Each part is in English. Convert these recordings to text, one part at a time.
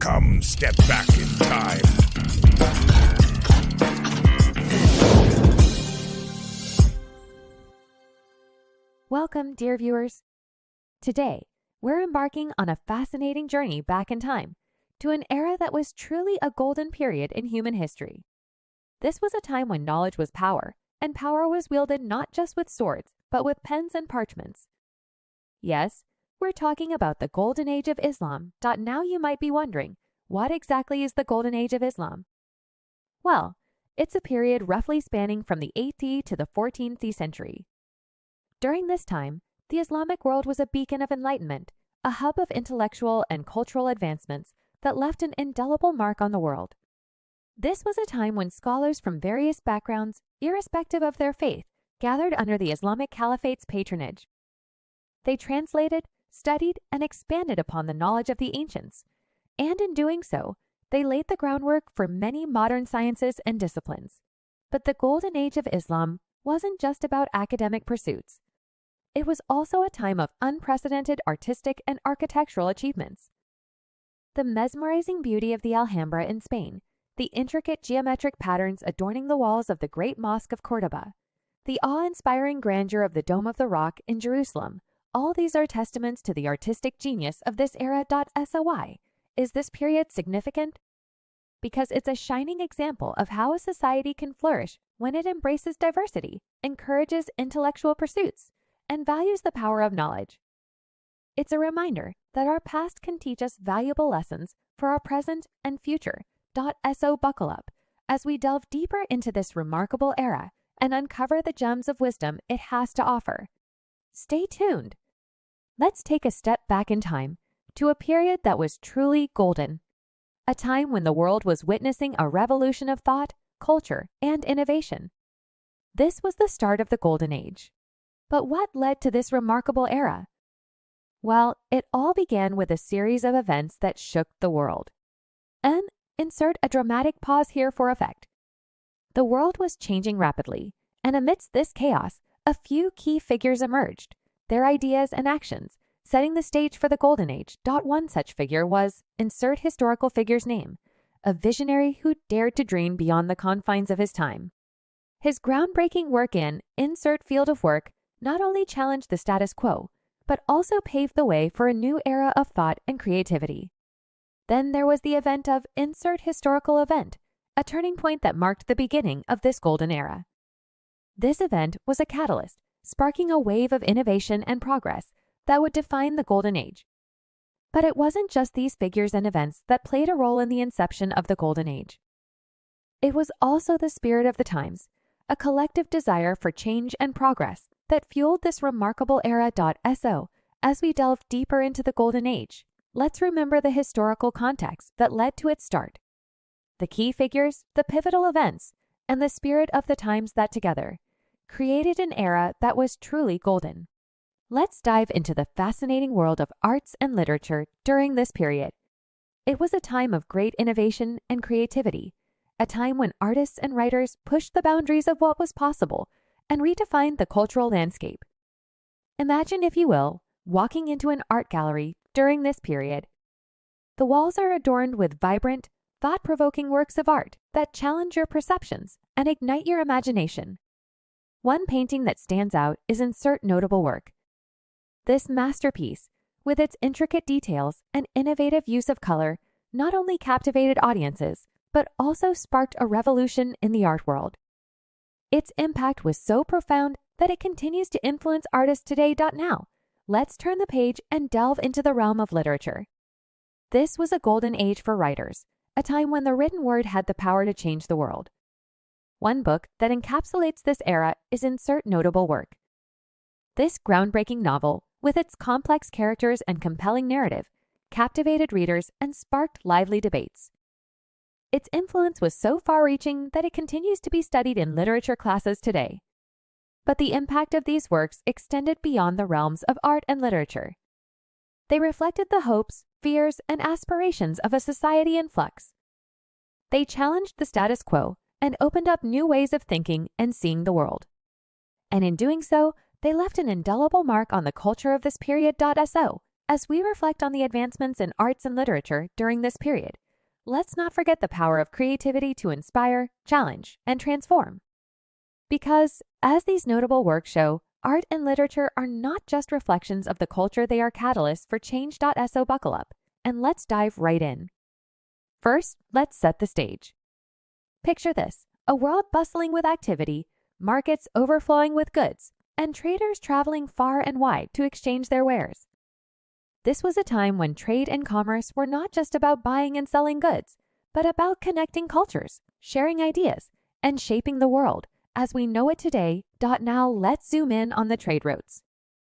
Come step back in time. Welcome, dear viewers. Today, we're embarking on a fascinating journey back in time to an era that was truly a golden period in human history. This was a time when knowledge was power, and power was wielded not just with swords, but with pens and parchments. Yes, we're talking about the Golden Age of Islam. Now you might be wondering, what exactly is the Golden Age of Islam? Well, it's a period roughly spanning from the 8th to the 14th century. During this time, the Islamic world was a beacon of enlightenment, a hub of intellectual and cultural advancements that left an indelible mark on the world. This was a time when scholars from various backgrounds, irrespective of their faith, gathered under the Islamic Caliphate's patronage. They translated, studied, and expanded upon the knowledge of the ancients, and in doing so, they laid the groundwork for many modern sciences and disciplines. But the Golden Age of Islam wasn't just about academic pursuits. It was also a time of unprecedented artistic and architectural achievements. The mesmerizing beauty of the Alhambra in Spain, the intricate geometric patterns adorning the walls of the Great Mosque of Cordoba, the awe-inspiring grandeur of the Dome of the Rock in Jerusalem, all these are testaments to the artistic genius of this era. So why is this period significant? Because it's a shining example of how a society can flourish when it embraces diversity, encourages intellectual pursuits, and values the power of knowledge. It's a reminder that our past can teach us valuable lessons for our present and future. So buckle up as we delve deeper into this remarkable era and uncover the gems of wisdom it has to offer. Stay tuned. Let's take a step back in time to a period that was truly golden, a time when the world was witnessing a revolution of thought, culture, and innovation. This was the start of the Golden Age. But what led to this remarkable era? Well, it all began with a series of events that shook the world. And insert a dramatic pause here for effect. The world was changing rapidly, and amidst this chaos, a few key figures emerged, their ideas and actions, setting the stage for the Golden Age. One such figure was, insert historical figure's name, a visionary who dared to dream beyond the confines of his time. His groundbreaking work in insert field of work not only challenged the status quo, but also paved the way for a new era of thought and creativity. Then there was the event of insert historical event, a turning point that marked the beginning of this golden era. This event was a catalyst, sparking a wave of innovation and progress that would define the Golden Age. But it wasn't just these figures and events that played a role in the inception of the Golden Age. It was also the spirit of the times, a collective desire for change and progress that fueled this remarkable era. So, as we delve deeper into the Golden Age, let's remember the historical context that led to its start. The key figures, the pivotal events, and the spirit of the times that together created an era that was truly golden. Let's dive into the fascinating world of arts and literature during this period. It was a time of great innovation and creativity, a time when artists and writers pushed the boundaries of what was possible and redefined the cultural landscape. Imagine, if you will, walking into an art gallery during this period. The walls are adorned with vibrant, thought-provoking works of art that challenge your perceptions and ignite your imagination. One painting that stands out is insert notable work. This masterpiece, with its intricate details and innovative use of color, not only captivated audiences, but also sparked a revolution in the art world. Its impact was so profound that it continues to influence artists today. Now, let's turn the page and delve into the realm of literature. This was a golden age for writers, a time when the written word had the power to change the world. One book that encapsulates this era is insert notable work. This groundbreaking novel, with its complex characters and compelling narrative, captivated readers and sparked lively debates. Its influence was so far-reaching that it continues to be studied in literature classes today. But the impact of these works extended beyond the realms of art and literature. They reflected the hopes, fears, and aspirations of a society in flux. They challenged the status quo and opened up new ways of thinking and seeing the world. And in doing so, they left an indelible mark on the culture of this period. So, As we reflect on the advancements in arts and literature during this period, let's not forget the power of creativity to inspire, challenge, and transform. Because, as these notable works show, art and literature are not just reflections of the culture, they are catalysts for change. So buckle up, and let's dive right in. First, let's set the stage. Picture this, a world bustling with activity, markets overflowing with goods, and traders traveling far and wide to exchange their wares. This was a time when trade and commerce were not just about buying and selling goods, but about connecting cultures, sharing ideas, and shaping the world as we know it today. Now let's zoom in on the trade routes.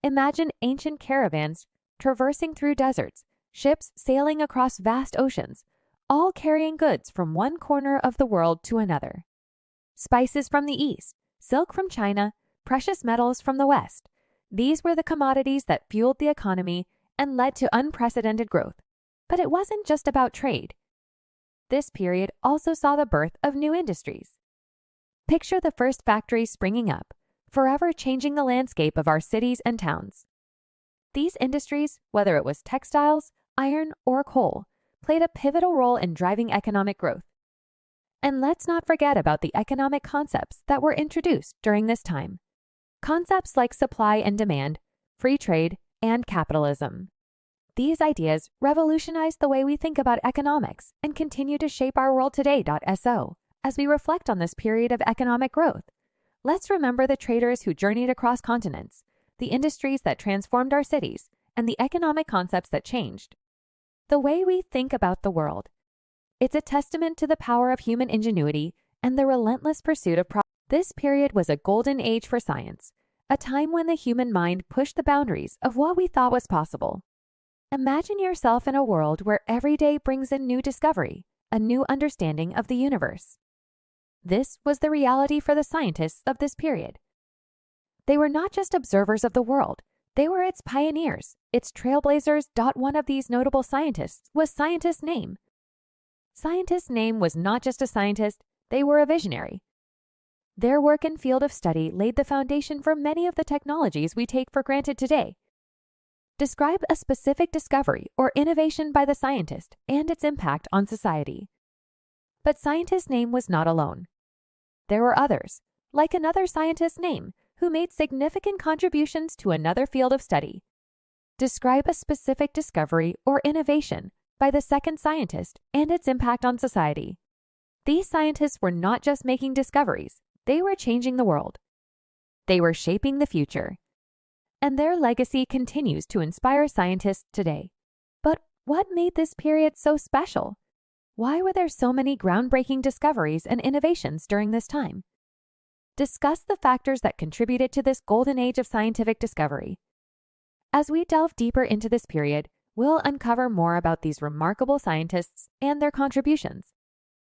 Imagine ancient caravans traversing through deserts, ships sailing across vast oceans, all carrying goods from one corner of the world to another. Spices from the east, silk from China, precious metals from the west. These were the commodities that fueled the economy and led to unprecedented growth. But it wasn't just about trade. This period also saw the birth of new industries. Picture the first factories springing up, forever changing the landscape of our cities and towns. These industries, whether it was textiles, iron, or coal, played a pivotal role in driving economic growth. And let's not forget about the economic concepts that were introduced during this time. Concepts like supply and demand, free trade, and capitalism. These ideas revolutionized the way we think about economics and continue to shape our world today. So, as we reflect on this period of economic growth, let's remember the traders who journeyed across continents, the industries that transformed our cities, and the economic concepts that changed the way we think about the world. It's a testament to the power of human ingenuity and the relentless pursuit of progress. This period was a golden age for science, a time when the human mind pushed the boundaries of what we thought was possible. Imagine yourself in a world where every day brings a new discovery, a new understanding of the universe. This was the reality for the scientists of this period. They were not just observers of the world, they were its pioneers, its trailblazers. One of these notable scientists was Scientist Name. Scientist Name was not just a scientist, they were a visionary. Their work and field of study laid the foundation for many of the technologies we take for granted today. Describe a specific discovery or innovation by the scientist and its impact on society. But Scientist Name was not alone. There were others, like another Scientist Name, who made significant contributions to another field of study. Describe a specific discovery or innovation by the second scientist and its impact on society. These scientists were not just making discoveries, they were changing the world. They were shaping the future. And their legacy continues to inspire scientists today. But what made this period so special? Why were there so many groundbreaking discoveries and innovations during this time? Discuss the factors that contributed to this golden age of scientific discovery. As we delve deeper into this period, we'll uncover more about these remarkable scientists and their contributions.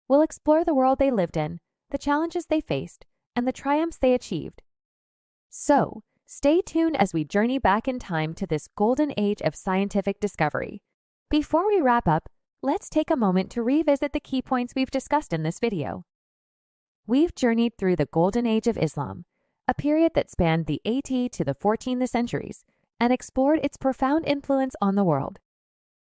We'll explore the world they lived in, the challenges they faced, and the triumphs they achieved. So, stay tuned as we journey back in time to this golden age of scientific discovery. Before we wrap up, let's take a moment to revisit the key points we've discussed in this video. We've journeyed through the golden age of Islam, a period that spanned the 8th to the 14th centuries, and explored its profound influence on the world.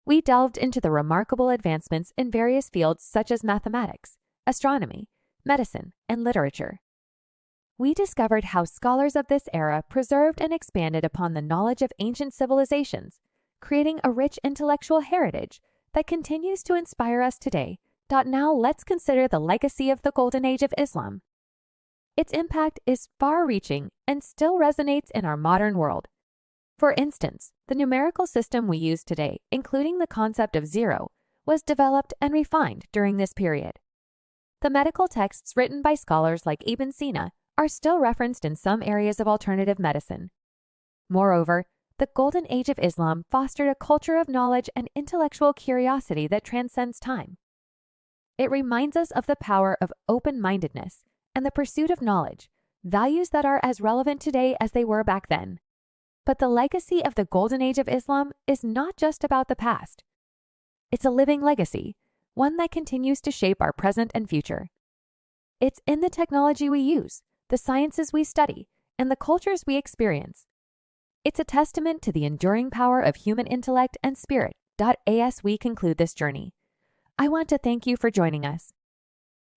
We delved into the remarkable advancements in various fields such as mathematics, astronomy, medicine, and literature. We discovered how scholars of this era preserved and expanded upon the knowledge of ancient civilizations, creating a rich intellectual heritage that continues to inspire us today. Now let's consider the legacy of the Golden Age of Islam. Its impact is far-reaching and still resonates in our modern world. For instance, the numerical system we use today, including the concept of zero, was developed and refined during this period. The medical texts written by scholars like Ibn Sina are still referenced in some areas of alternative medicine. Moreover, the Golden Age of Islam fostered a culture of knowledge and intellectual curiosity that transcends time. It reminds us of the power of open-mindedness and the pursuit of knowledge, values that are as relevant today as they were back then. But the legacy of the Golden Age of Islam is not just about the past. It's a living legacy, one that continues to shape our present and future. It's in the technology we use, the sciences we study, and the cultures we experience. It's a testament to the enduring power of human intellect and spirit. As we conclude this journey, I want to thank you for joining us.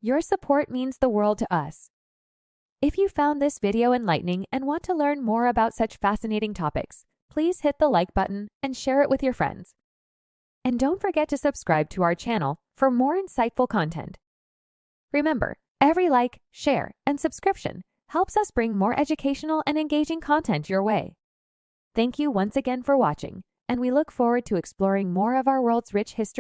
Your support means the world to us. If you found this video enlightening and want to learn more about such fascinating topics, please hit the like button and share it with your friends. And don't forget to subscribe to our channel for more insightful content. Remember, every like, share, and subscription helps us bring more educational and engaging content your way. Thank you once again for watching, and we look forward to exploring more of our world's rich history.